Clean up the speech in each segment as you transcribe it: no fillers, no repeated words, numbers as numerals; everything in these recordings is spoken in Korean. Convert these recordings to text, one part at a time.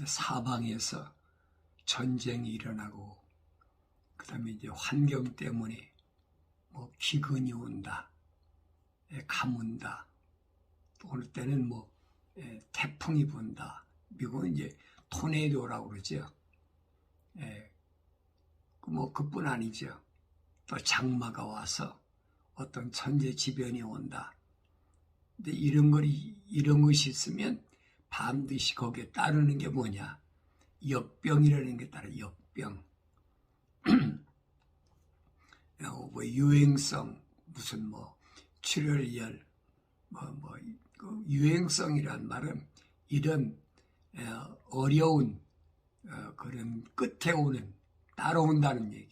사방에서 전쟁이 일어나고, 그 다음에 이제 환경 때문에 뭐 기근이 온다, 가문다, 또 어느 때는 뭐 태풍이 분다. 미국은 이제 토네이도라고 그러죠. 뭐 그뿐 아니죠. 또 장마가 와서 어떤 천재지변이 온다. 근데 이런 것이 있으면 반드시 거기에 따르는 게 뭐냐? 역병이라는 게 따라. 역병. 뭐 유행성, 무슨 뭐 출혈열, 그 유행성이란 말은 이런 어려운 그런 끝에 오는, 따라온다는 얘기.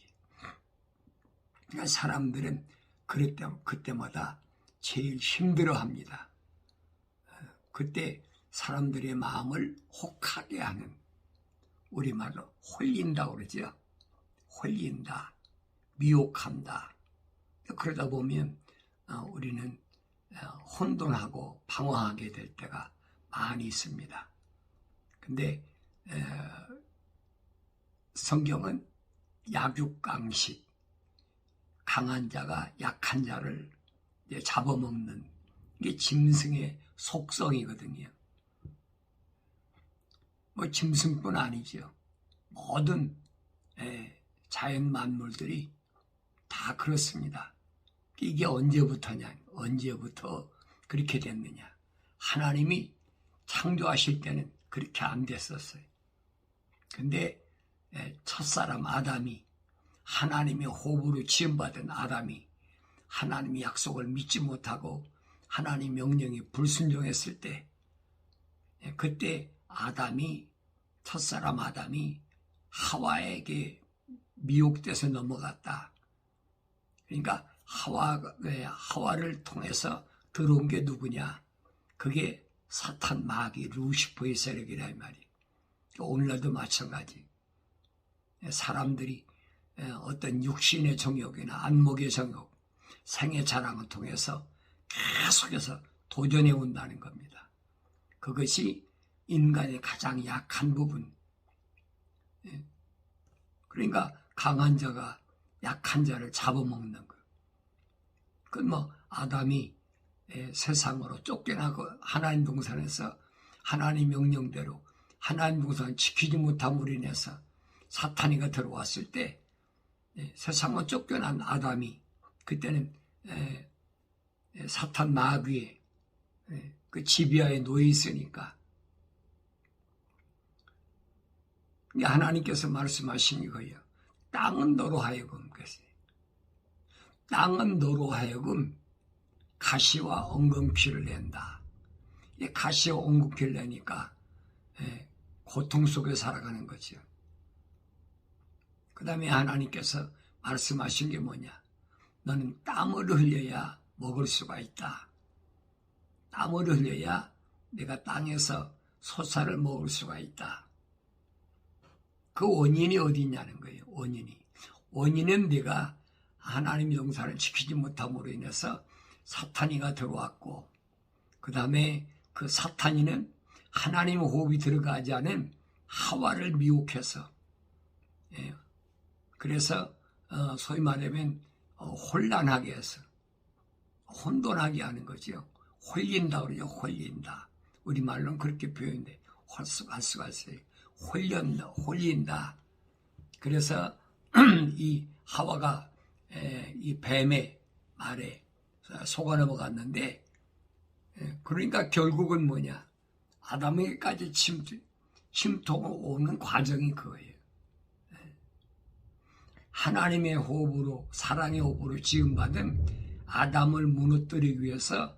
그러니까 사람들은 그때마다 제일 힘들어합니다. 그때 사람들의 마음을 혹하게 하는, 우리말로 홀린다고 그러죠. 홀린다, 미혹한다. 그러다 보면 우리는 혼돈하고 방황하게 될 때가 많이 있습니다. 근데 성경은 약육강식, 강한 자가 약한 자를 잡아먹는 게 짐승의 속성이거든요. 뭐 짐승뿐 아니죠. 모든 자연 만물들이 다 그렇습니다. 이게 언제부터 그렇게 됐느냐? 하나님이 창조하실 때는 그렇게 안 됐었어요. 근데 첫사람 아담이, 하나님의 호흡으로 지음받은 아담이 하나님의 약속을 믿지 못하고 하나님 명령에 불순종했을 때, 그때 첫사람 아담이 하와에게 미혹돼서 넘어갔다. 그러니까 하와를 통해서 들어온 게 누구냐? 그게 사탄, 마귀, 루시퍼의 세력이라 이 말이에요. 오늘날도 마찬가지. 사람들이 어떤 육신의 정욕이나 안목의 정욕, 생의 자랑을 통해서 계속해서 도전해 온다는 겁니다. 그것이 인간의 가장 약한 부분. 그러니까 강한 자가 약한 자를 잡아먹는 거예요. 그건 뭐 아담이 세상으로 쫓겨나고 하나님 동산에서 하나님 명령대로 하나님 동산을 지키지 못함으로 인해서 사탄이가 들어왔을 때 세상으로 쫓겨난 아담이 그때는 사탄 마귀의 그 지배하에 놓여 있으니까 하나님께서 말씀하신 이거예요. 땅은 너로 하여금, 땅은 너로 하여금 가시와 엉겅퀴를 낸다. 가시와 엉겅퀴를 내니까 고통 속에 살아가는 거죠. 그 다음에 하나님께서 말씀하신 게 뭐냐? 너는 땀을 흘려야 먹을 수가 있다. 땀을 흘려야 내가 땅에서 소사를 먹을 수가 있다. 그 원인이 어디 있냐는 거예요. 원인은 네가 하나님의 동산을 지키지 못함으로 인해서 사탄이가 들어왔고, 그 다음에 그 사탄이는 하나님의 호흡이 들어가지 않은 하와를 미혹해서, 그래서 소위 말하면 혼란하게 해서 혼돈하게 하는 거죠. 홀린다 그러죠. 홀린다. 우리말로는 그렇게 표현돼. 헐쑥할쑥할쑥 홀린다. 그래서 이 하와가 이 뱀의 말에 속아 넘어갔는데, 그러니까 결국은 뭐냐? 아담에게까지 침통을 오는 과정이 그거예요. 하나님의 호흡으로, 사랑의 호흡으로 지음받은 아담을 무너뜨리기 위해서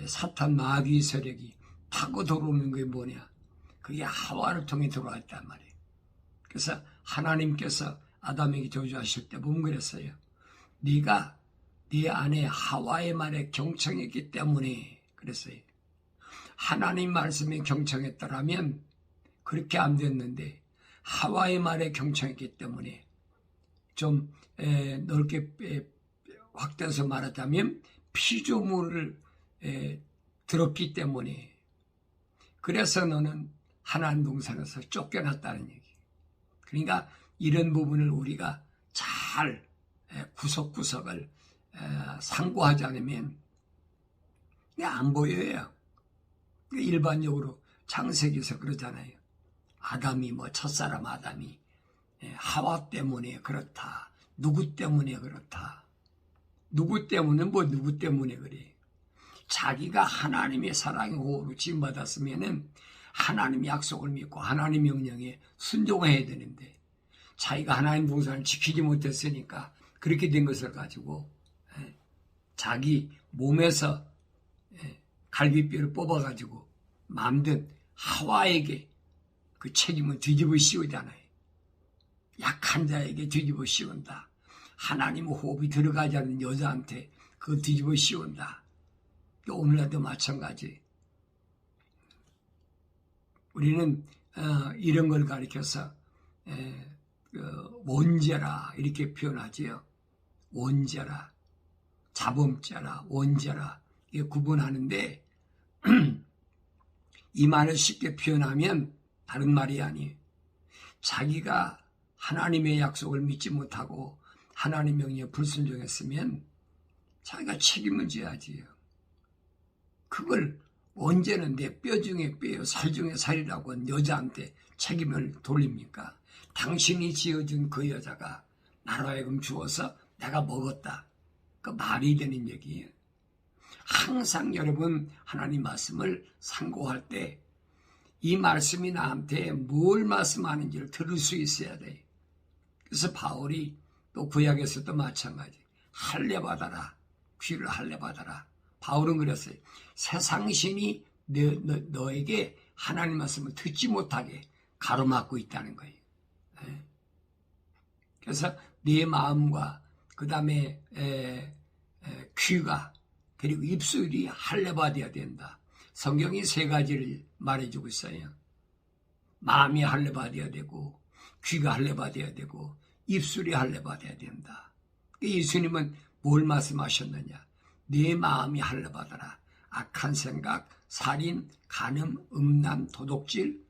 사탄 마귀 세력이 타고 들어오는 게 뭐냐? 그게 하와를 통해 들어왔단 말이에요. 그래서 하나님께서 아담에게 저주하실 때 보면 그랬어요. 네가 네 안에 하와의 말에 경청했기 때문에 그랬어요. 하나님 말씀에 경청했더라면 그렇게 안 됐는데 하와의 말에 경청했기 때문에, 좀 넓게 확대해서 말하자면 피조물을 들었기 때문에, 그래서 너는 하나님 동산에서 쫓겨났다는 얘기. 그러니까 이런 부분을 우리가 잘 구석구석을 상고하지 않으면 안 보여요. 일반적으로 창세기에서 그러잖아요. 아담이 첫사람 아담이 하와 때문에 그렇다. 누구 때문에 그렇다. 누구 때문에 누구 때문에 그래. 자기가 하나님의 사랑의 호흡으로 지음받았으면은 하나님 약속을 믿고 하나님 명령에 순종해야 되는데 자기가 하나님 동산을 지키지 못했으니까 그렇게 된 것을 가지고 자기 몸에서 갈비뼈를 뽑아가지고 만든 하와에게 그 책임을 뒤집어 씌우잖아요. 약한 자에게 뒤집어 씌운다. 하나님의 호흡이 들어가지 않는 여자한테 그거 뒤집어 씌운다. 오늘날도 마찬가지. 우리는 이런 걸 가리켜서 원죄라 이렇게 표현하지요. 원죄라, 자범죄라, 원죄라 이게 구분하는데 이 말을 쉽게 표현하면 다른 말이 아니에요. 자기가 하나님의 약속을 믿지 못하고 하나님 명령에 불순종했으면 자기가 책임을 져야지요. 그걸 언제는 내 뼈 중에 뼈요 살 중에 살이라고 한 여자한테 책임을 돌립니까? 당신이 지어준 그 여자가 나로 하여금 주어서 내가 먹었다. 그 말이 되는 얘기예요. 항상 여러분 하나님 말씀을 상고할 때 이 말씀이 나한테 뭘 말씀하는지를 들을 수 있어야 돼. 그래서 바울이 또 구약에서도 마찬가지. 할례받아라. 귀를 할례받아라. 바울은 그랬어요. 세상 신이 너에게 하나님 말씀을 듣지 못하게 가로막고 있다는 거예요. 그래서 네 마음과 그 다음에 귀가 그리고 입술이 할례받아야 된다. 성경이 세 가지를 말해주고 있어요. 마음이 할례받아야 되고 귀가 할례받아야 되고 입술이 할례받아야 된다. 예수님은 뭘 말씀하셨느냐. 내 마음이 할례받아라. 악한 생각, 살인, 간음, 음란, 도둑질,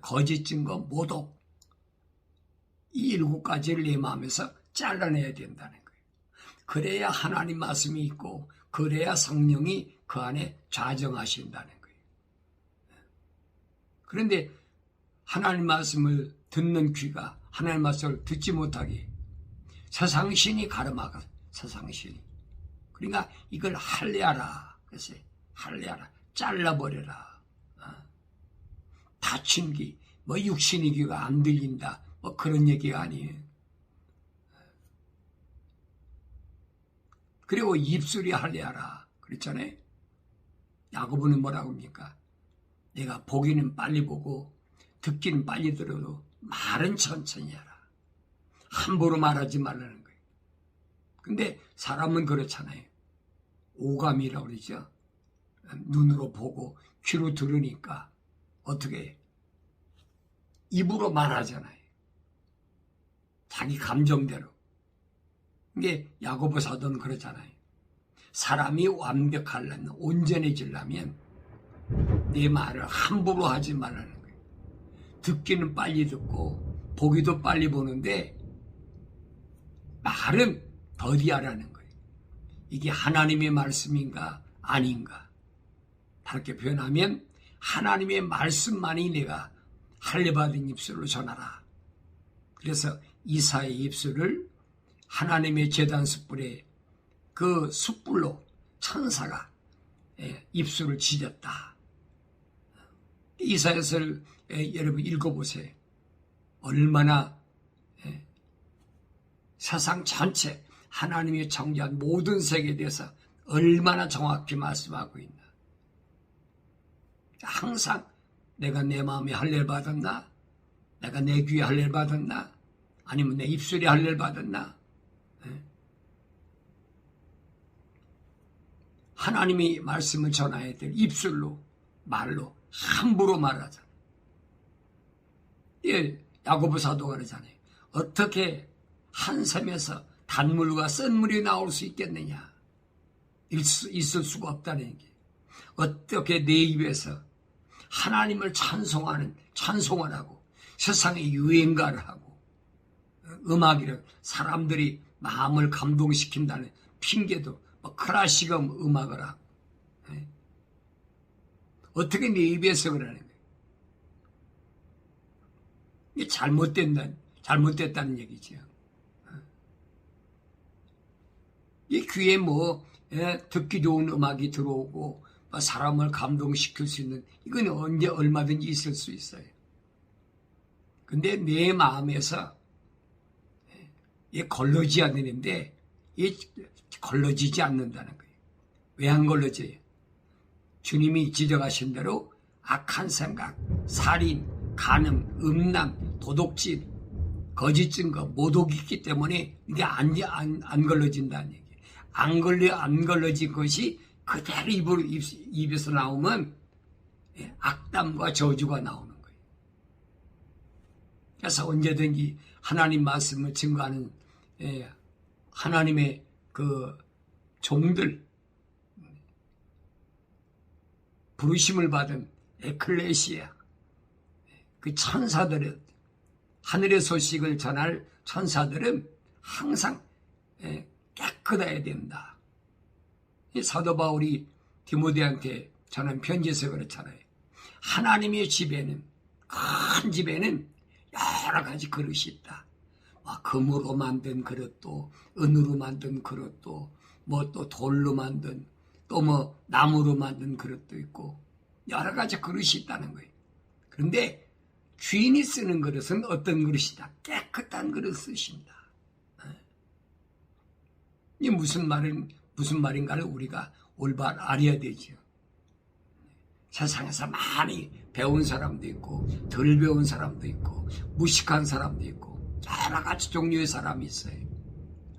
거짓 증거, 모독 이 7가지를 내 마음에서 잘라내야 된다는 거예요. 그래야 하나님 말씀이 있고 그래야 성령이 그 안에 좌정하신다는 거예요. 그런데 하나님 말씀을 듣는 귀가 하나님 말씀을 듣지 못하게 세상신이 가로막아. 세상신이. 그러니까 이걸 할례하라. 그래서 할례하라. 잘라버려라. 다친 귀, 육신의 귀가 안 들린다. 그런 얘기가 아니에요. 그리고 입술이 할례하라. 그랬잖아요. 야고보는 뭐라고 합니까? 내가 보기는 빨리 보고 듣기는 빨리 들어도 말은 천천히 하라. 함부로 말하지 말라는 거예요. 근데 사람은 그렇잖아요. 오감이라고 그러죠. 눈으로 보고 귀로 들으니까 어떻게 입으로 말하잖아요. 자기 감정대로. 이게 야고보 사도는 그렇잖아요. 사람이 완벽하려면 온전해지려면 내 말을 함부로 하지 말라는 거예요. 듣기는 빨리 듣고 보기도 빨리 보는데 말은 더디하라는 거예요. 이게 하나님의 말씀인가 아닌가. 다르게 표현하면 하나님의 말씀만이 내가 할례받은 입술로 전하라. 그래서 이사의 입술을 하나님의 제단 숯불에 그 숯불로 천사가 입술을 지졌다. 이사야서를 여러분 읽어보세요. 얼마나 세상 전체 하나님이 창조한 모든 세계에 대해서 얼마나 정확히 말씀하고 있나. 항상 내가 내 마음에 할례를 받았나? 내가 내 귀에 할례를 받았나? 아니면 내 입술에 할례를 받았나? 하나님이 말씀을 전해야 될 입술로, 말로, 함부로 말하잖아요. 야고보 사도가 그러잖아요. 어떻게 한 샘에서 단물과 쓴물이 나올 수 있겠느냐? 있을 수가 없다는 얘기예요. 어떻게 내 입에서 하나님을 찬송을 하고 세상의 유행가를 하고 음악이라 사람들이 마음을 감동시킨다는 핑계도 클래식 음악을 하고 어떻게 내 입에서 그러는 거예요? 이게 잘못됐다는 얘기죠. 이 귀에 듣기 좋은 음악이 들어오고 사람을 감동시킬 수 있는 이건 언제 얼마든지 있을 수 있어요. 근데 내 마음에서 걸러지 않는데 걸러지지 않는다는 거예요. 왜 안 걸러져요? 주님이 지적하신 대로 악한 생각, 살인, 간음, 음란, 도둑질, 거짓 증거, 모독이 있기 때문에 이게 안 걸러진다는 얘기예요. 안 걸러진 것이 그대로 입에서 나오면 악담과 저주가 나오는 거예요. 그래서 언제든지 하나님 말씀을 증거하는 하나님의 그 종들, 부르심을 받은 에클레시아, 그 천사들은, 하늘의 소식을 전할 천사들은 항상 깨끗해야 된다. 이 사도 바울이 디모데한테 전한 편지에서 그렇잖아요. 하나님의 집에는, 큰 집에는 여러 가지 그릇이 있다. 금으로 만든 그릇도, 은으로 만든 그릇도, 또 돌로 만든, 또 나무로 만든 그릇도 있고, 여러 가지 그릇이 있다는 거예요. 그런데 주인이 쓰는 그릇은 어떤 그릇이다? 깨끗한 그릇 쓰신다. 이게 무슨 말인가를 우리가 올바로 알아야 되죠. 세상에서 많이 배운 사람도 있고, 덜 배운 사람도 있고, 무식한 사람도 있고, 여러 가지 종류의 사람이 있어요.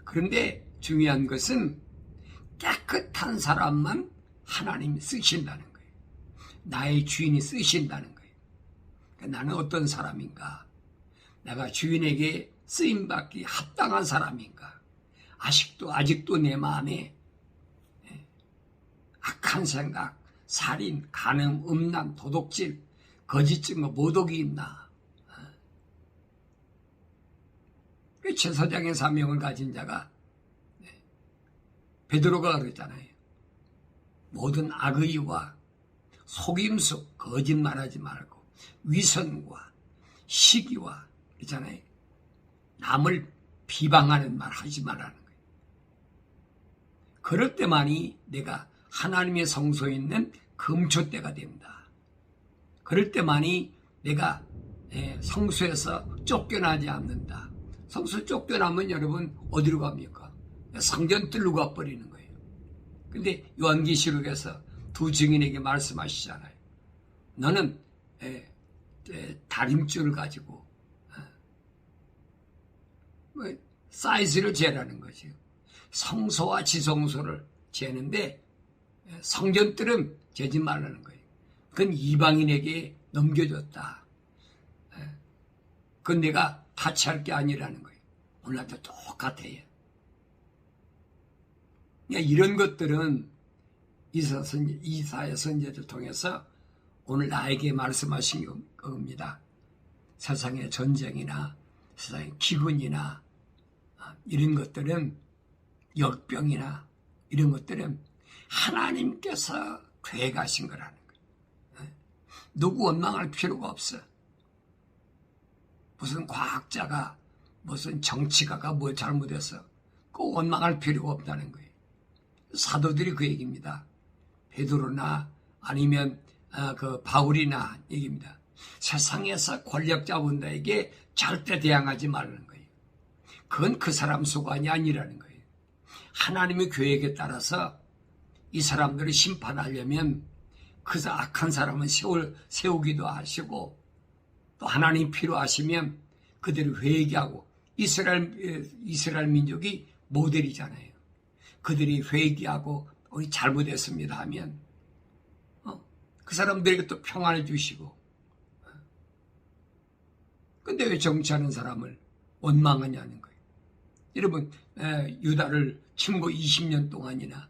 그런데 중요한 것은 깨끗한 사람만 하나님이 쓰신다는 거예요. 나의 주인이 쓰신다는 거예요. 그러니까 나는 어떤 사람인가? 내가 주인에게 쓰임받기 합당한 사람인가? 아직도 내 마음에 악한 생각, 살인, 간음, 음란, 도둑질, 거짓 증거, 모독이 있나? 제사장의 사명을 가진 자가 베드로가 그랬잖아요. 모든 악의와 속임수, 거짓말하지 말고 위선과 시기와 그렇잖아요. 남을 비방하는 말 하지 말라는 거예요. 그럴 때만이 내가 하나님의 성소에 있는 금초대가 된다. 그럴 때만이 내가 성소에서 쫓겨나지 않는다. 성소 쫓겨나면 여러분 어디로 갑니까? 성전 뜰로 가버리는 거예요. 근데 요한계시록에서 두 증인에게 말씀하시잖아요. 너는 다림줄을 가지고 사이즈를 재라는 거죠. 성소와 지성소를 재는데 성전뜰은 재지 말라는 거예요. 그건 이방인에게 넘겨줬다. 그건 내가 타치할 게 아니라는 거예요. 오늘도 똑같아요. 이런 것들은 이사야 선지자를 통해서 오늘 나에게 말씀하신 겁니다. 세상의 전쟁이나 세상의 기근이나 이런 것들은 역병이나 이런 것들은 하나님께서 계획하신 거라는 거예요. 누구 원망할 필요가 없어. 무슨 과학자가 무슨 정치가가 뭘 잘못해서 꼭 원망할 필요가 없다는 거예요. 사도들이 그 얘기입니다. 베드로나 아니면 그 바울이나 얘기입니다. 세상에서 권력자분들에게 절대 대항하지 말라는 거예요. 그건 그 사람 소관이 아니라는 거예요. 하나님의 계획에 따라서 이 사람들을 심판하려면 그 악한 사람은 세우기도 하시고 또 하나님 필요하시면 그들을 회개하고 이스라엘 민족이 모델이잖아요. 그들이 회개하고 잘못했습니다 하면 그 사람들에게 또 평안을 주시고 근데 왜 정치하는 사람을 원망하냐는 거예요. 여러분 유다를 침공 20년 동안이나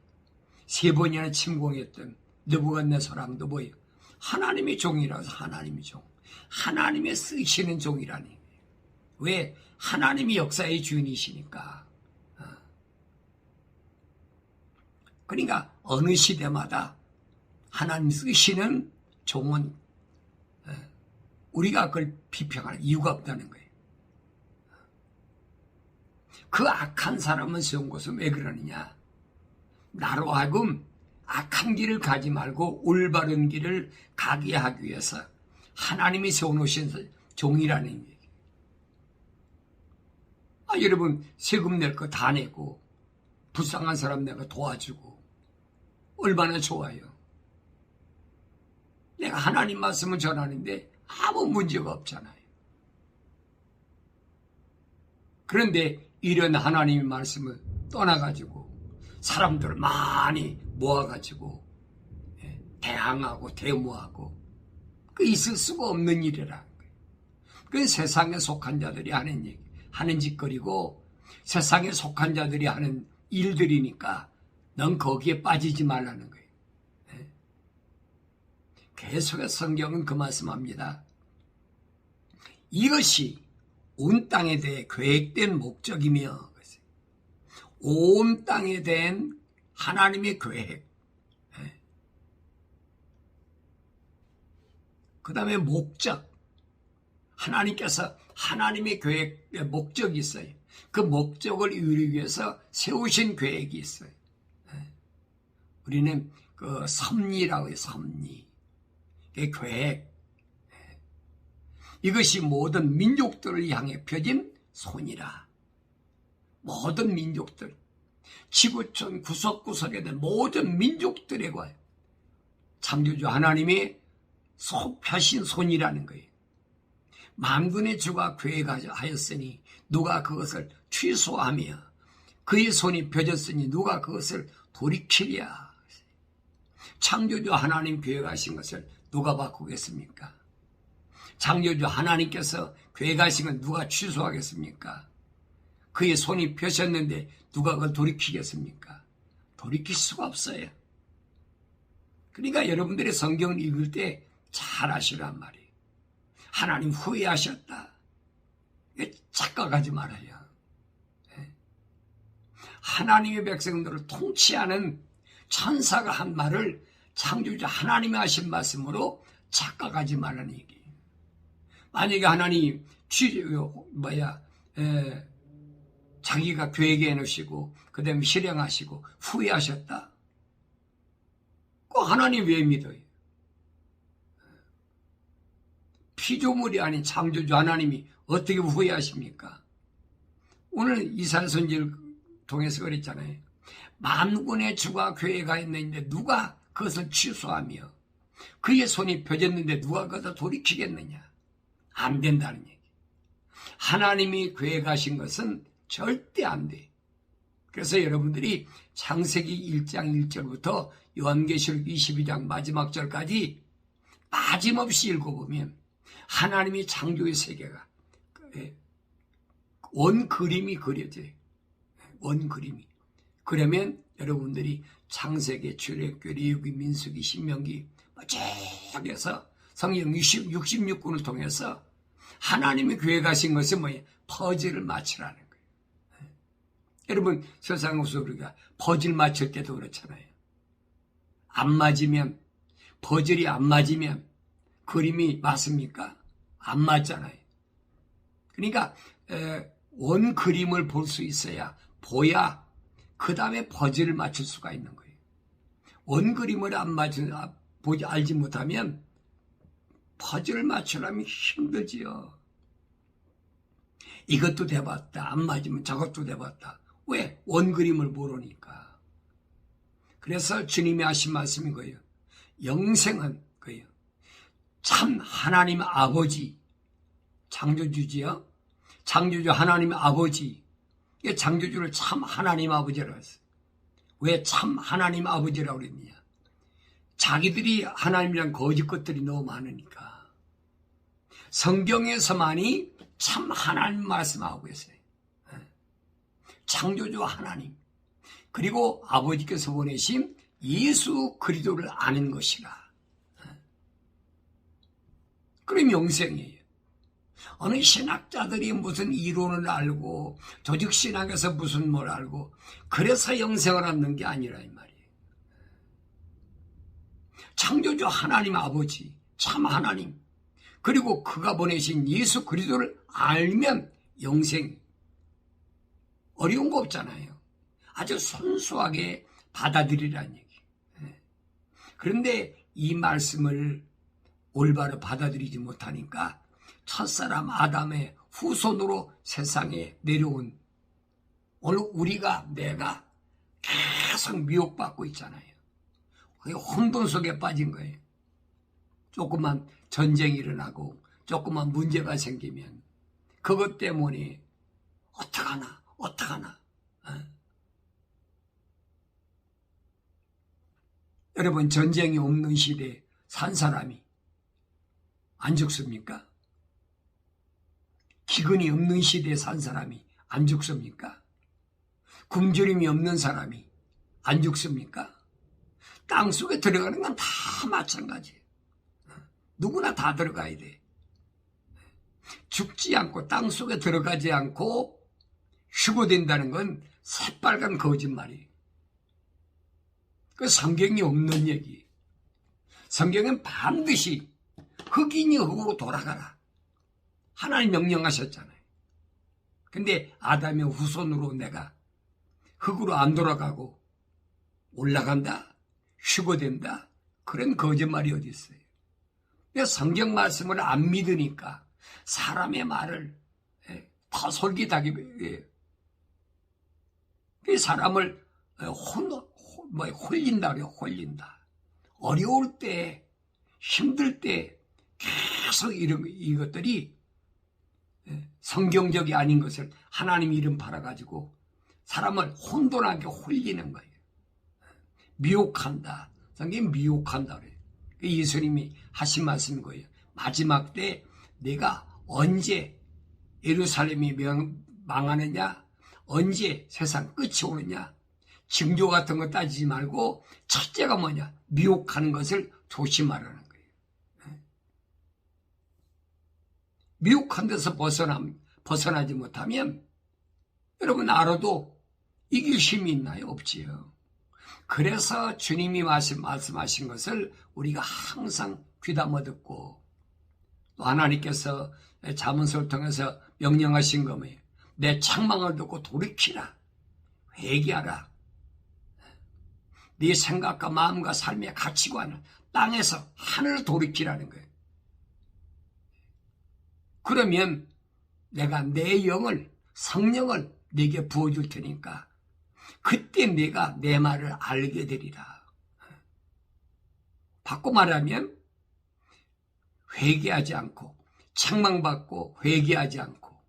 3번이나 침공했던 느부갓네살 왕도 뭐예요? 하나님의 종이라서 하나님의 종. 하나님의 쓰시는 종이라니. 왜? 하나님이 역사의 주인이시니까. 그러니까 어느 시대마다 하나님 쓰시는 종은 우리가 그걸 비평할 이유가 없다는 거예요. 그 악한 사람은 세운 것은 왜 그러느냐? 나로 하여금 악한 길을 가지 말고 올바른 길을 가게 하기 위해서 하나님이 세워놓으신 종이라는 얘기예요. 여러분 세금 낼 거 다 내고 불쌍한 사람 내가 도와주고 얼마나 좋아요. 내가 하나님 말씀을 전하는데 아무 문제가 없잖아요. 그런데 이런 하나님의 말씀을 떠나가지고 사람들을 많이 모아가지고 대항하고 대모하고 그 있을 수가 없는 일이라는 거예요. 그건 세상에 속한 자들이 하는 얘기, 하는 짓거리고 세상에 속한 자들이 하는 일들이니까 넌 거기에 빠지지 말라는 거예요. 계속해서 성경은 그 말씀합니다. 이것이 온 땅에 대해 계획된 목적이며 온 땅에 대한 하나님의 계획, 그 다음에 목적, 하나님께서 하나님의 계획의 목적이 있어요. 그 목적을 이루기 위해서 세우신 계획이 있어요. 우리는 그 섭리라고 해요. 섭리, 계획. 이것이 모든 민족들을 향해 펴진 손이라. 모든 민족들, 지구촌 구석구석에 있는 모든 민족들에 관해 창조주 하나님이 펴신 손이라는 거예요. 만군의 주가 계획하였으니 누가 그것을 취소하며 그의 손이 펴졌으니 누가 그것을 돌이키랴. 창조주 하나님 계획하신 것을 누가 바꾸겠습니까? 창조주 하나님께서 계획하신 건 누가 취소하겠습니까? 그의 손이 펴셨는데 누가 그걸 돌이키겠습니까? 돌이킬 수가 없어요. 그러니까 여러분들이 성경을 읽을 때 잘 아시란 말이에요. 하나님 후회하셨다. 착각하지 말아요. 하나님의 백성들을 통치하는 천사가 한 말을 창조주 하나님이 하신 말씀으로 착각하지 말라는 얘기예요. 만약에 하나님 자기가 계획해 놓으시고 그 다음에 실행하시고 후회하셨다. 그 하나님 왜 믿어요? 피조물이 아닌 창조주 하나님이 어떻게 후회하십니까? 오늘 이사야 선지를 통해서 그랬잖아요. 만군의 주가 계획하였는데 누가 그것을 취소하며 그의 손이 펴졌는데 누가 그것을 돌이키겠느냐? 안 된다는 얘기. 하나님이 계획하신 것은 절대 안 돼. 그래서 여러분들이 창세기 1장 1절부터 요한계시록 22장 마지막 절까지 빠짐없이 읽어보면 하나님의 창조의 세계가 원 그림이 그려져요. 원 그림이. 그러면 여러분들이 창세기, 출애굽기, 레위기, 민수기, 신명기 쭉 해서 성경 66권을 통해서 하나님이 계획하신 것은 뭐예요? 퍼즐을 맞추라는 거예요. 여러분 세상에서 우리가 퍼즐 맞출 때도 그렇잖아요. 안 맞으면, 퍼즐이 안 맞으면 그림이 맞습니까? 안 맞잖아요. 그러니까 원 그림을 볼 수 있어야 보야 그 다음에 퍼즐을 맞출 수가 있는 거예요. 원 그림을 알지 못하면 퍼즐을 맞추려면 힘들지요. 이것도 돼봤다. 안 맞으면 저것도 돼봤다. 왜? 원 그림을 모르니까. 그래서 주님이 하신 말씀인 거예요. 영생은 거예요. 참 하나님 아버지, 창조주지요. 창조주 하나님 아버지. 창조주를 참 하나님 아버지라고 했어요. 왜 참 하나님 아버지라고 그랬느냐? 자기들이 하나님이란 거짓 것들이 너무 많으니까. 성경에서만이 참 하나님 말씀하고 계세요. 창조주 하나님. 그리고 아버지께서 보내신 예수 그리스도를 아는 것이라. 그럼 영생이에요. 어느 신학자들이 무슨 이론을 알고 조직신학에서 무슨 뭘 알고 그래서 영생을 얻는 게 아니라 이 말이에요. 창조주 하나님 아버지, 참 하나님, 그리고 그가 보내신 예수 그리스도를 알면 영생. 어려운 거 없잖아요. 아주 순수하게 받아들이라는 얘기. 그런데 이 말씀을 올바로 받아들이지 못하니까 첫사람 아담의 후손으로 세상에 내려온 오늘 내가 계속 미혹받고 있잖아요. 그게 혼돈 속에 빠진 거예요. 조금만 전쟁이 일어나고 조금만 문제가 생기면 그것 때문에 어떡하나 여러분, 전쟁이 없는 시대에 산 사람이 안 죽습니까? 기근이 없는 시대에 산 사람이 안 죽습니까? 굶주림이 없는 사람이 안 죽습니까? 땅속에 들어가는 건 다 마찬가지예요. 누구나 다 들어가야 돼. 죽지 않고 땅속에 들어가지 않고 휴고된다는 건 새빨간 거짓말이에요. 그 성경이 없는 얘기. 성경은 반드시 흑인이 흑으로 돌아가라. 하나님 명령하셨잖아요. 근데 아담의 후손으로 내가 흑으로 안 돌아가고 올라간다? 휴고된다? 그런 거짓말이 어디 있어요? 성경 말씀을 안 믿으니까 사람의 말을 다 솔깃하게 사람을 홀린다 그래요. 홀린다. 어려울 때, 힘들 때 계속 이것들이 성경적이 아닌 것을 하나님 이름 팔아가지고 사람을 혼돈하게 홀리는 거예요. 미혹한다. 성경이 미혹한다 그래요. 예수님이 하신 말씀인 거예요. 마지막 때 내가 언제 예루살렘이 망하느냐, 언제 세상 끝이 오느냐, 징조 같은 거 따지지 말고 첫째가 뭐냐, 미혹하는 것을 조심하라는 거예요. 미혹한 데서 벗어나지 못하면 여러분 알아도 이길 힘이 있나요? 없지요. 그래서 주님이 말씀하신 것을 우리가 항상 귀담아 듣고 또 하나님께서 잠언서를 통해서 명령하신 거예요. 내 책망을 듣고 돌이키라. 회개하라. 네 생각과 마음과 삶의 가치관을 땅에서 하늘을 돌이키라는 거예요. 그러면 내가 내 영을, 성령을 네게 부어줄 테니까 그때 내가 내 말을 알게 되리라. 바꿔 말하면 회개하지 않고 책망받고 회개하지 않고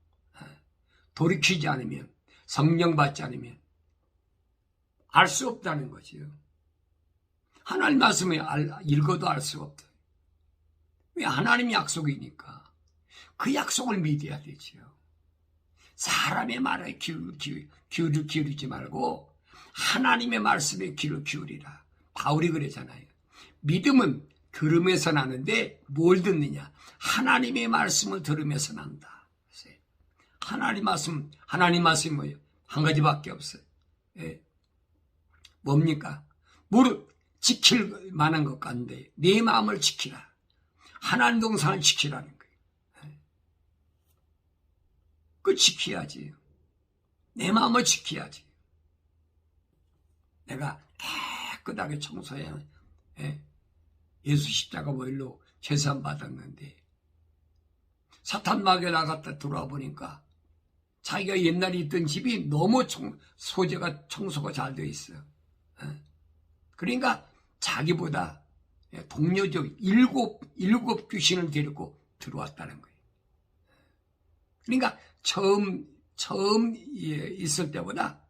돌이키지 않으면 성령 받지 않으면 알 수 없다는 거지요. 하나님 말씀을 읽어도 알 수가 없다. 왜? 하나님 약속이니까 그 약속을 믿어야 되지요. 사람의 말에 기울이지 말고 하나님의 말씀에 귀를 기울이라. 바울이 그러잖아요. 믿음은 들음에서 나는데 뭘 듣느냐? 하나님의 말씀을 들으면서 난다. 하나님 말씀이 뭐예요? 한 가지밖에 없어요. 뭡니까? 무릇 지킬 만한 것 같은데 내 마음을 지키라. 하나님 동산을 지키라는 거예요. 그 지켜야지. 내 마음을 지켜야지. 내가 깨끗하게 청소해야 예수 십자가 보혈로 제산 받았는데 사탄 마귀에 나갔다 들어와 보니까 자기가 옛날에 있던 집이 너무 소재가 청소가 잘 되어 있어요. 그러니까 자기보다 동료적 일곱 귀신을 데리고 들어왔다는 거예요. 그러니까 처음 있을 때보다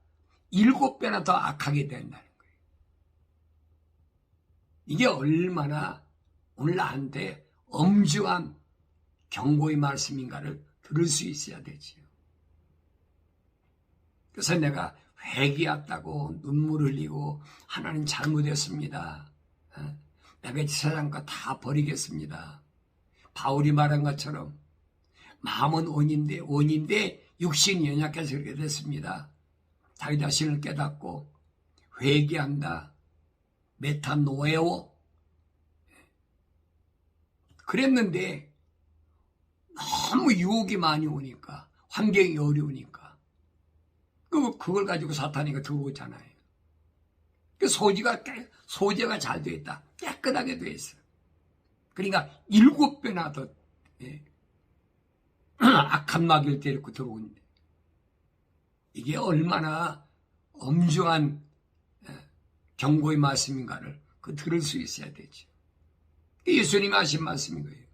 7배나 더 악하게 된다는 거예요. 이게 얼마나 오늘 나한테 엄중한 경고의 말씀인가를 들을 수 있어야 되지요. 그래서 내가 회개했다고 눈물 흘리고 하나님 잘못했습니다. 내가 이 세상과 다 버리겠습니다. 바울이 말한 것처럼 마음은 원인데 육신이 연약해서 그렇게 됐습니다. 자기 자신을 깨닫고 회개한다. 메타노에오. 그랬는데 너무 유혹이 많이 오니까, 환경이 어려우니까 그걸 가지고 사탄이가 들어오잖아요. 그 소재가 잘 되어 있다. 깨끗하게 되어 있어요. 그러니까 7배나 더 악한 마귀를 데리고 들어오는데, 이게 얼마나 엄중한 경고의 말씀인가를 들을 수 있어야 되죠. 예수님이 하신 말씀인 거예요.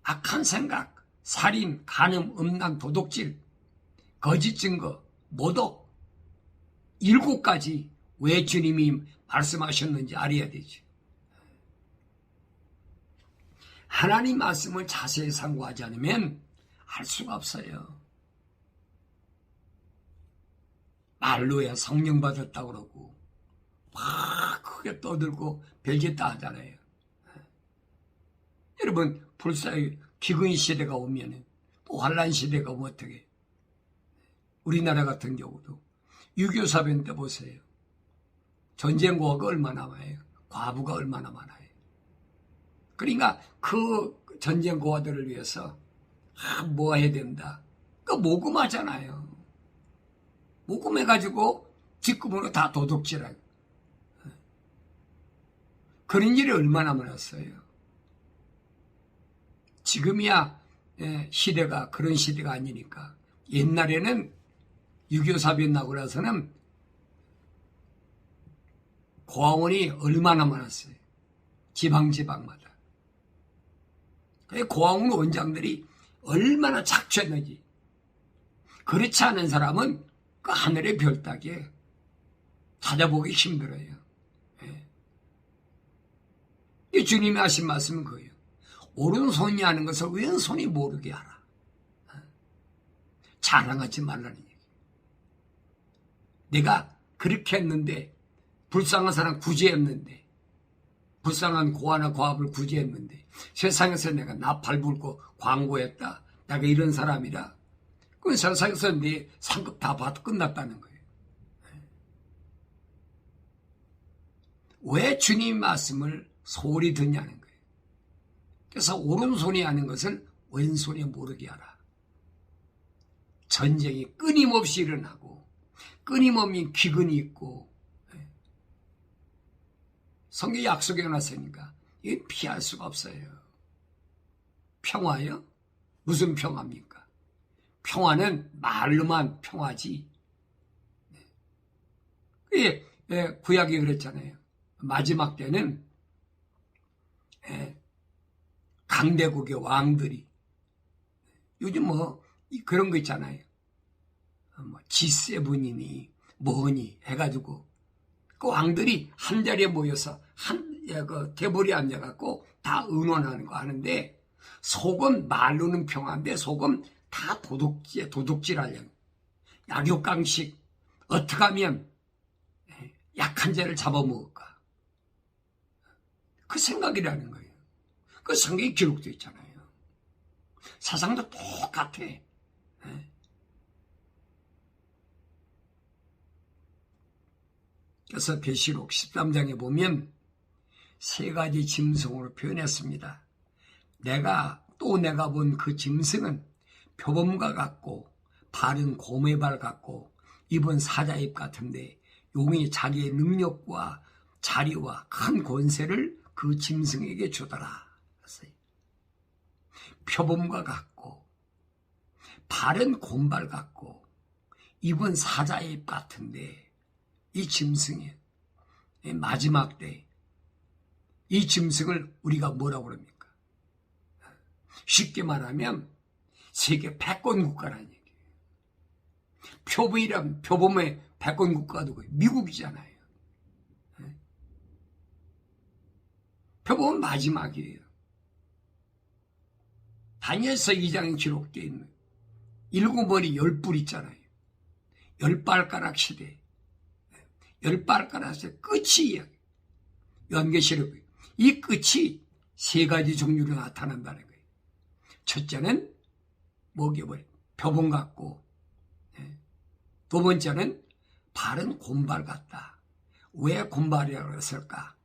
악한 생각, 살인, 간음, 음란, 도둑질, 거짓 증거, 모독, 7가지 왜 주님이 말씀하셨는지 알아야 되죠. 하나님 말씀을 자세히 상고하지 않으면 알 수가 없어요. 말로야 성령 받았다고 그러고 막 크게 떠들고 별짓 다 하잖아요. 여러분, 불사의 기근 시대가 오면, 또 환란 시대가 오면 어떻게, 우리나라 같은 경우도 6.25 사변 때 보세요. 전쟁 고아가 얼마나 많아요. 과부가 얼마나 많아요. 그러니까 그 전쟁 고아들을 위해서 뭐 해야 된다. 모금하잖아요. 모금해가지고 뒷구멍으로 다 도둑질하고. 그런 일이 얼마나 많았어요. 지금이야 시대가 그런 시대가 아니니까. 옛날에는 6.25 사변 나고 나서는 고아원이 얼마나 많았어요. 지방마다. 고아원 원장들이 얼마나 착취했는지. 그렇지 않은 사람은 그 하늘의 별 따기에 찾아보기 힘들어요. 이 주님이 하신 말씀은 그예요. 오른손이 하는 것을 왼손이 모르게 하라. 자랑하지 말라는 얘기. 내가 그렇게 했는데, 불쌍한 사람 구제했는데, 불쌍한 고아나 고아를 구제했는데, 세상에서 내가 나팔 불고 광고했다. 내가 이런 사람이라. 그럼 세상에서 내 상급 다 받고 끝났다는 거예요. 왜 주님 말씀을 소홀히 듣냐는 거예요. 그래서 오른손이 하는 것을 왼손이 모르게 하라. 전쟁이 끊임없이 일어나고 끊임없이 기근이 있고 성경에 약속해 놨으니까 이게 피할 수가 없어요. 평화요? 무슨 평화입니까? 평화는 말로만 평화지. 구약이 그랬잖아요. 마지막 때는 강대국의 왕들이, 요즘 뭐 그런 거 있잖아요. G7이니 뭐니 해가지고 그 왕들이 한 자리에 모여서 그 테이블에 앉아갖고 다 의논하는 거 하는데, 속은 말로는 평화인데 속은 다 도둑질하려고. 약육강식, 어떻게 하면 약한 자를 잡아먹을까. 그 생각이라는 거예요. 그 성경에 기록되어 있잖아요. 사상도 똑같아. 그래서 계시록 13장에 보면 3가지 짐승으로 표현했습니다. 내가 본 그 짐승은 표범과 같고 발은 곰의 발 같고 입은 사자입 같은데, 용이 자기의 능력과 자리와 큰 권세를 그 짐승에게 주더라. 표범과 같고 발은 곰발 같고 입은 사자입 같은데, 이 짐승이 마지막 때 이 짐승을 우리가 뭐라고 그럽니까? 쉽게 말하면 세계 패권 국가라는 얘기예요. 표범의 패권 국가도 미국이잖아요. 표범은 마지막이에요. 다니엘서 2장에 기록되어 있는 7머리 10뿔 있잖아요. 10발가락 시대. 10발가락 시대 끝이 연계시록. 이 끝이 세 가지 종류로 나타난다는 거예요. 첫째는 먹여버려 표본 같고, 두 번째는 발은 곰발 같다. 왜 곰발이라고 했을까?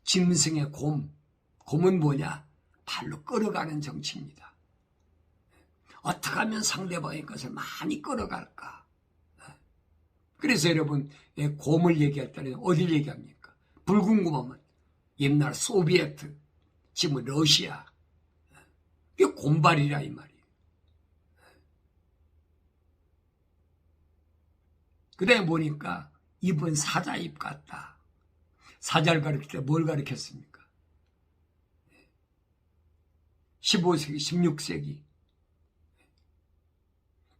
짐승의 곰은 뭐냐? 발로 끌어가는 정치입니다. 어떻게 하면 상대방의 것을 많이 끌어갈까? 그래서 여러분, 곰을 얘기할 때는 어딜 얘기합니까? 붉은 곰하면 옛날 소비에트, 지금 러시아, 이게 곰발이라 이 말이에요. 그래 보니까 입은 사자 입 같다. 사자를 가르칠 때 뭘 가르쳤습니까? 15세기, 16세기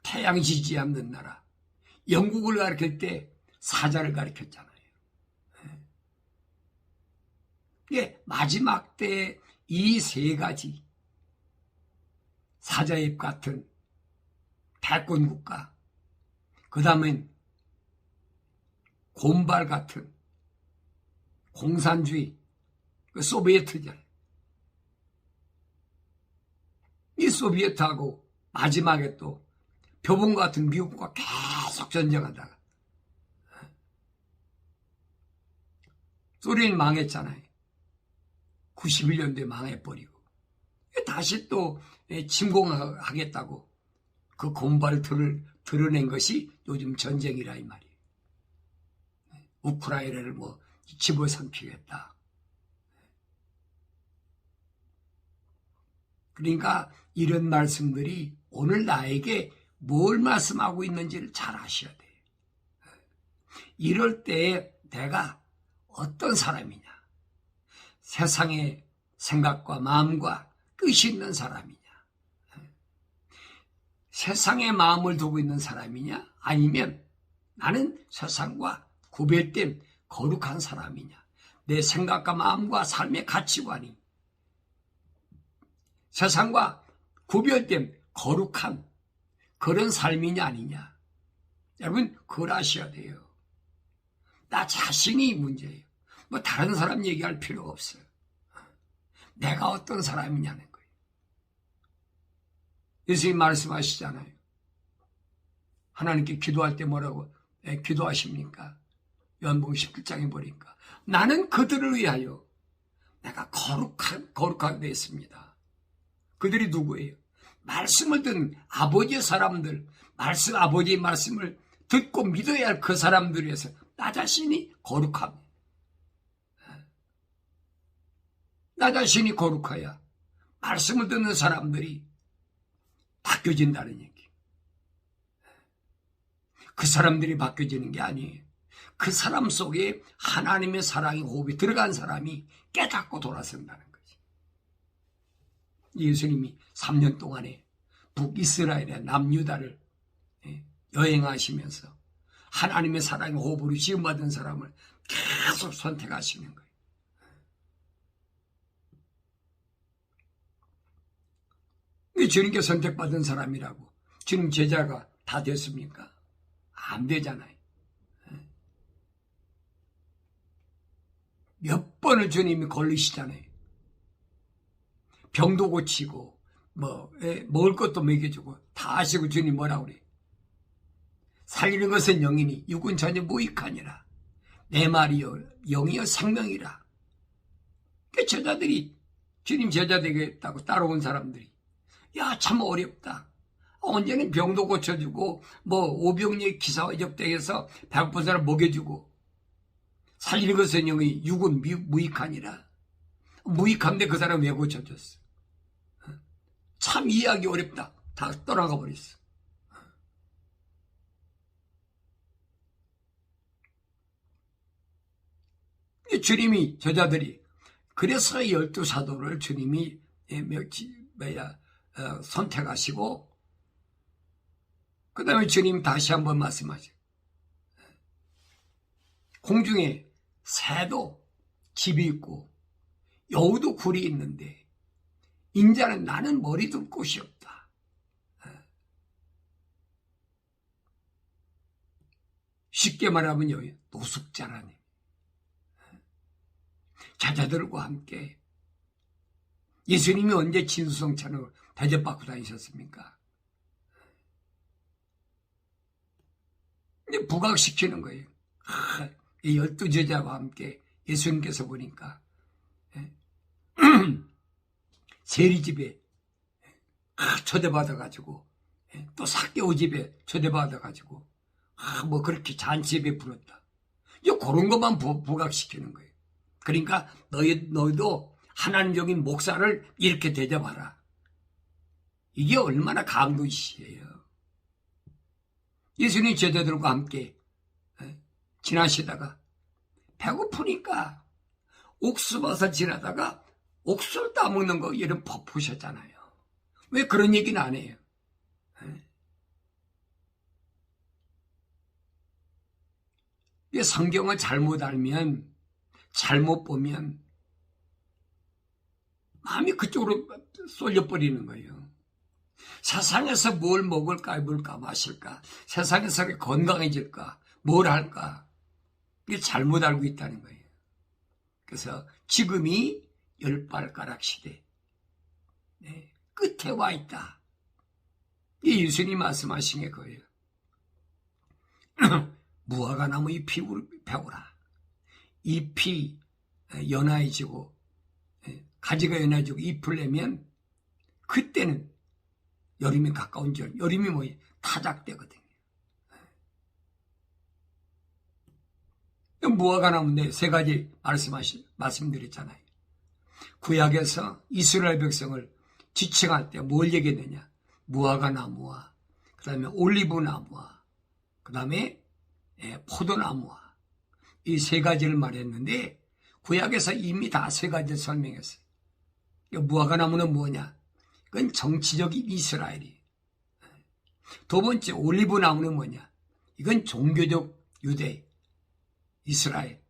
태양 지지 않는 나라 영국을 가르칠 때 사자를 가르쳤잖아요. 예, 마지막 때 이 세 가지 사자입 같은 패권 국가, 그 다음엔 곰발 같은 공산주의, 그 소비에트잖아요. 이 소비에트하고 마지막에 또 표본 같은 미국과 계속 전쟁하다가 소련이 망했잖아요. 91년도에 망해버리고 다시 또 침공하겠다고 그 곰발을 드러낸 것이 요즘 전쟁이라 이 말이에요. 우크라이나를 뭐 집어삼키겠다. 그러니까 이런 말씀들이 오늘 나에게 뭘 말씀하고 있는지를 잘 아셔야 돼요. 이럴 때 내가 어떤 사람이냐, 세상의 생각과 마음과 뜻이 있는 사람이냐, 세상의 마음을 두고 있는 사람이냐, 아니면 나는 세상과 구별된 거룩한 사람이냐, 내 생각과 마음과 삶의 가치관이 세상과 구별된 거룩한 그런 삶이냐 아니냐. 여러분 그걸 아셔야 돼요. 나 자신이 문제예요. 뭐 다른 사람 얘기할 필요가 없어요. 내가 어떤 사람이냐는 거예요. 예수님 말씀하시잖아요. 하나님께 기도할 때 뭐라고 기도하십니까? 요한복음 17장에 보니까 나는 그들을 위하여 내가 거룩하게 되었습니다. 그들이 누구예요? 말씀을 듣는 아버지의 사람들, 아버지의 말씀을 듣고 믿어야 할 그 사람들 위해서 나 자신이 거룩합니다. 나 자신이 거룩해야 말씀을 듣는 사람들이 바뀌어진다는 얘기. 그 사람들이 바뀌어지는 게 아니에요. 그 사람 속에 하나님의 사랑의 호흡이 들어간 사람이 깨닫고 돌아선다는 거지. 예수님이 3년 동안에 북이스라엘의 남유다를 여행하시면서 하나님의 사랑의 호흡으로 지음받은 사람을 계속 선택하시는 거예요. 주님께 선택받은 사람이라고 주님 제자가 다 됐습니까? 안 되잖아요. 몇 번을 주님이 걸리시잖아요. 병도 고치고 먹을 것도 먹여주고 다 하시고 주님 뭐라고 그래요? 살리는 것은 영이니 육은 전혀 무익하니라. 내 말이여 영이여 생명이라. 그 제자들이 주님 제자 되겠다고 따라온 사람들이 야 참 어렵다. 언제는 병도 고쳐주고 오병이의 기사와 접대해서 배고픈 사람 먹여주고 살리는 것은 영이 육은 무익하니라. 무익한데 그 사람 왜 고쳐줬어? 참 이해하기 어렵다. 다 떠나가 버렸어. 주님이 제자들이 그래서 12사도를 주님이 선택하시고 그 다음에 주님 다시 한번 말씀하세요. 공중에 새도 집이 있고 여우도 굴이 있는데 인자는 나는 머리 둘 곳이 없다. 쉽게 말하면 노숙자라니. 제자들과 함께 예수님이 언제 진수성찬으로 대접받고 다니셨습니까? 근데 부각시키는 거예요. 이 12제자와 함께 예수님께서 보니까 세리집에 초대받아가지고 또 삭개오 집에 초대받아가지고 뭐 그렇게 잔치에 부렀다. 그런 것만 부각시키는 거예요. 그러니까 너희도 하나님적인 목사를 이렇게 대접하라. 이게 얼마나 강도시예요. 예수님 제자들과 함께 지나시다가 배고프니까 옥수버섯 지나다가 옥수를 따먹는 거 이런 퍼푸셨잖아요. 왜 그런 얘기는 안 해요? 성경을 잘못 알면, 잘못 보면 마음이 그쪽으로 쏠려버리는 거예요. 세상에서 뭘 먹을까, 입을까, 마실까, 세상에서 건강해질까, 뭘 할까, 이게 잘못 알고 있다는 거예요. 그래서 지금이 열발가락 시대 끝에 와 있다. 이 예수님이 말씀하신 게 그거예요. 무화과나무 잎이 배우라. 잎이 연화해지고 가지가 연화해지고 잎을 내면 그때는 여름이 가까운 줄, 여름이 뭐예요? 타작되거든요. 무화과나무인데 세 가지 말씀드렸잖아요. 구약에서 이스라엘 백성을 지칭할 때 뭘 얘기했느냐? 무화과나무와 그 다음에 올리브나무와 그 다음에 포도나무와 이 세 가지를 말했는데 구약에서 이미 다 세 가지를 설명했어요. 무화과나무는 뭐냐? 그건 정치적인 이스라엘이에요. 두 번째 올리브나무는 뭐냐? 이건 종교적 유대, 이스라엘,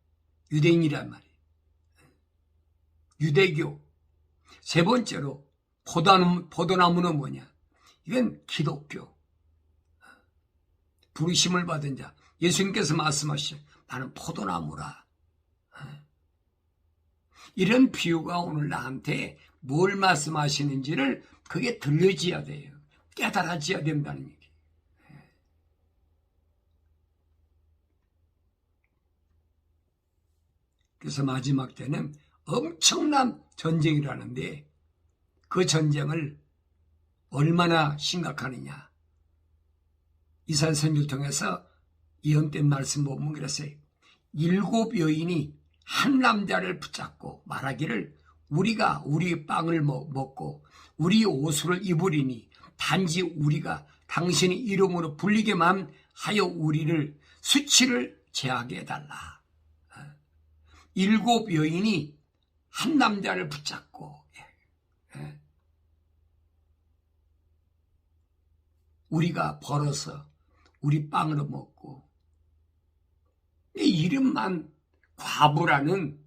유대인이란 말이에요. 유대교. 세 번째로 포도나무는 뭐냐? 이건 기독교. 부르심을 받은 자. 예수님께서 말씀하시죠. 나는 포도나무라. 이런 비유가 오늘 나한테 뭘 말씀하시는지를 그게 들려져야 돼요. 깨달아져야 된다는 얘기. 그래서 마지막 때는 엄청난 전쟁이라는데 그 전쟁을 얼마나 심각하느냐. 이사야 선지를 통해서 예언된 말씀 보면 그랬어요. 7 여인이 한 남자를 붙잡고 말하기를 우리가 우리 빵을 먹고 우리 옷을 입으리니 단지 우리가 당신의 이름으로 불리게만 하여 우리를 수치를 제하게 해달라. 7 여인이 한 남자를 붙잡고 우리가 벌어서 우리 빵으로 먹고 이 이름만 과부라는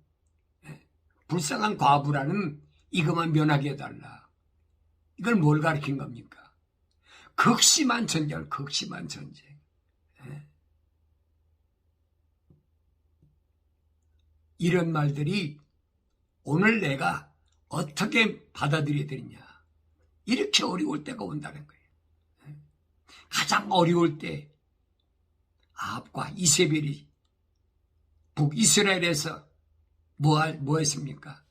불쌍한 과부라는 이것만 면하게 해달라. 이걸 뭘 가르친 겁니까? 극심한 전쟁, 극심한 전쟁. 이런 말들이 오늘 내가 어떻게 받아들여야 되느냐. 이렇게 어려울 때가 온다는 거예요. 가장 어려울 때 아합과 이세벨이 북이스라엘에서 뭐 했습니까?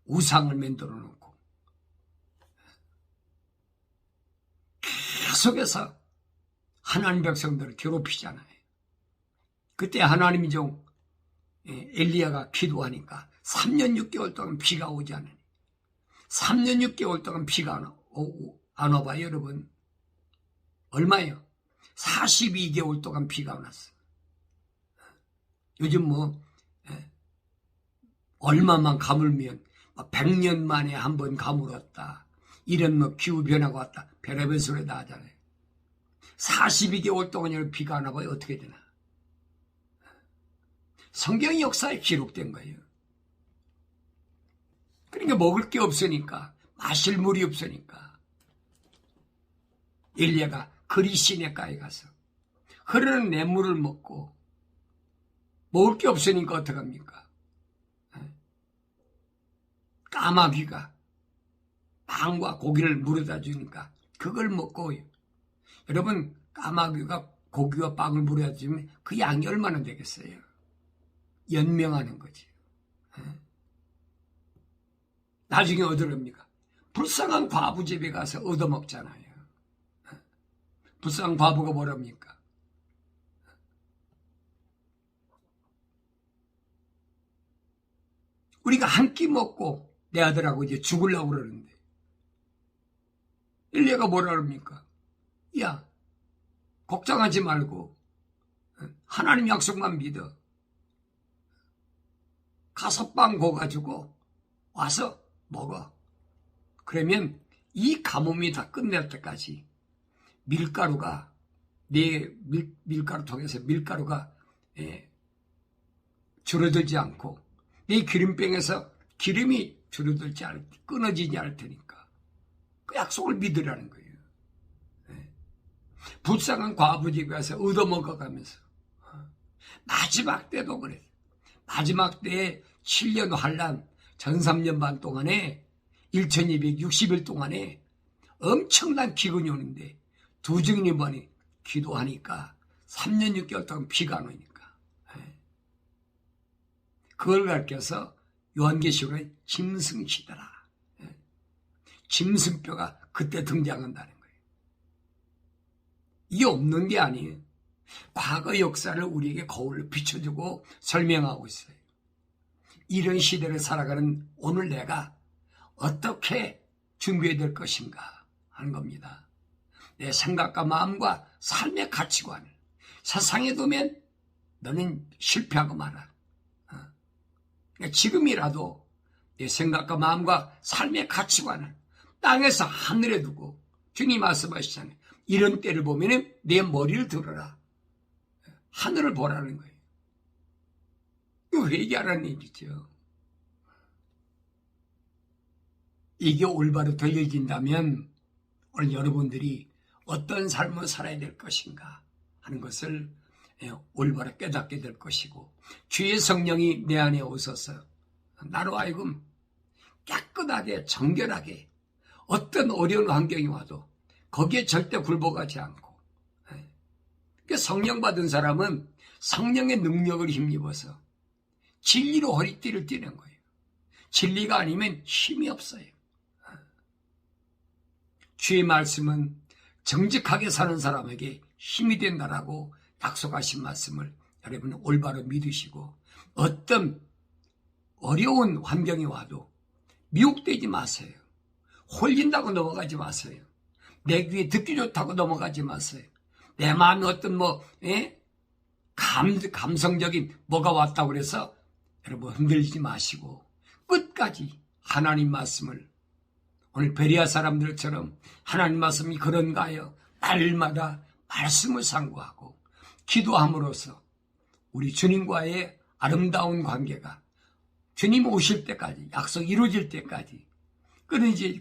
우상을 만들어 놓고 계속해서 하나님 백성들을 괴롭히잖아요. 그때 하나님이 좀 엘리야가 기도하니까 3년 6개월 동안 비가 오지 않으니 3년 6개월 동안 비가 안 와봐요. 여러분 얼마예요? 42개월 동안 비가 안 왔어. 요즘 얼마만 가물면 100년 만에 한 번 가물었다. 이런 기후변화가 왔다. 별의별 소리 다 하잖아요. 42개월 동안 비가 안 와봐요. 어떻게 되나. 성경 역사에 기록된 거예요. 그러니까 먹을 게 없으니까, 마실 물이 없으니까 엘리야가 그리 시내가에 가서 흐르는 냇물을 먹고 먹을 게 없으니까 어떡합니까? 까마귀가 빵과 고기를 물어다 주니까 그걸 먹고, 여러분 까마귀가 고기와 빵을 물어다 주면 그 양이 얼마나 되겠어요? 연명하는 거지. 나중에 어디로 갑니까? 불쌍한 과부 집에 가서 얻어먹잖아요. 불쌍한 과부가 뭐랍니까? 우리가 한 끼 먹고 내 아들하고 이제 죽으려고 그러는데 일리가 뭐라 그럽니까? 야, 걱정하지 말고 하나님 약속만 믿어. 가서 빵 구워가지고 와서 먹어. 그러면 이 가뭄이 다 끝날 때까지 밀가루가 내 밀가루 통해서 밀가루가 줄어들지 않고 내 기름병에서 기름이 줄어들지 않을 끊어지지 않을 테니까 그 약속을 믿으라는 거예요. 불쌍한 과부 집에 가서 얻어먹어가면서 마지막 때도 그래. 마지막 때에 7년 환란 전 3년 반 동안에 1260일 동안에 엄청난 기근이 오는데 두 증인이 기도하니까 3년 6개월 동안 비가 안 오니까 그걸 가르쳐서 요한계시록에 짐승시더라. 짐승뼈가 그때 등장한다는 거예요. 이게 없는 게 아니에요. 과거 역사를 우리에게 거울로 비춰주고 설명하고 있어요. 이런 시대를 살아가는 오늘 내가 어떻게 준비해야 될 것인가 하는 겁니다. 내 생각과 마음과 삶의 가치관을 세상에 두면 너는 실패하고 말아. 그러니까 지금이라도 내 생각과 마음과 삶의 가치관을 땅에서 하늘에 두고 주님 말씀하시잖아요. 이런 때를 보면 내 머리를 들어라. 하늘을 보라는 거예요. 이거 회개하라는 얘기죠. 이게 올바로 들려진다면 오늘 여러분들이 어떤 삶을 살아야 될 것인가 하는 것을 올바로 깨닫게 될 것이고 주의 성령이 내 안에 오셔서 나로 하여금 깨끗하게 정결하게 어떤 어려운 환경이 와도 거기에 절대 굴복하지 않고 성령 받은 사람은 성령의 능력을 힘입어서 진리로 허리띠를 띠는 거예요. 진리가 아니면 힘이 없어요. 주의 말씀은 정직하게 사는 사람에게 힘이 된다라고 약속하신 말씀을 여러분 올바로 믿으시고 어떤 어려운 환경이 와도 미혹되지 마세요. 홀린다고 넘어가지 마세요. 내 귀에 듣기 좋다고 넘어가지 마세요. 내 마음에 어떤 감성적인 뭐가 왔다고 그래서 여러분 흔들리지 마시고 끝까지 하나님 말씀을 오늘 베리아 사람들처럼 하나님 말씀이 그런가요? 날마다 말씀을 상고하고 기도함으로써 우리 주님과의 아름다운 관계가 주님 오실 때까지 약속 이루어질 때까지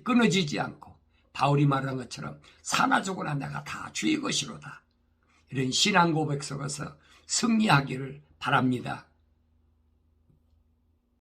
끊어지지 않고 바울이 말한 것처럼 사나 죽으나 내가 다 주의 것이로다. 이런 신앙 고백 속에서 승리하기를 바랍니다.